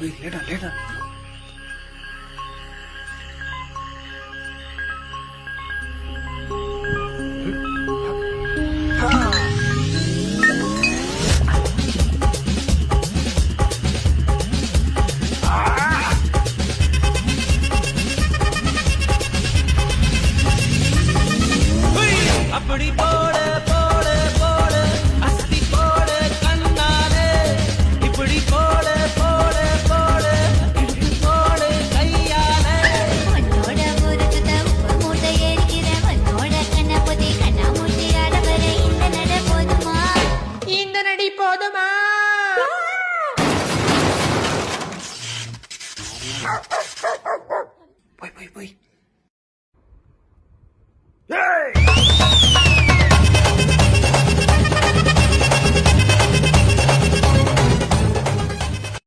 லேட்டா லேட்டா. அப்படி போட போட போட அஸ்தி போட கண்ணாலே இப்படி போட போட போட இட்டு போட கையாலே உன்னோட ஊருக்கு உப்பு மூட்டை ஏறிக்கிற உன்னோட கண்ணபதி கண்ணாமூச்சி ஆடவர இந்த நட போதுமா இந்த நடி போதுமா? போய் போய் போய்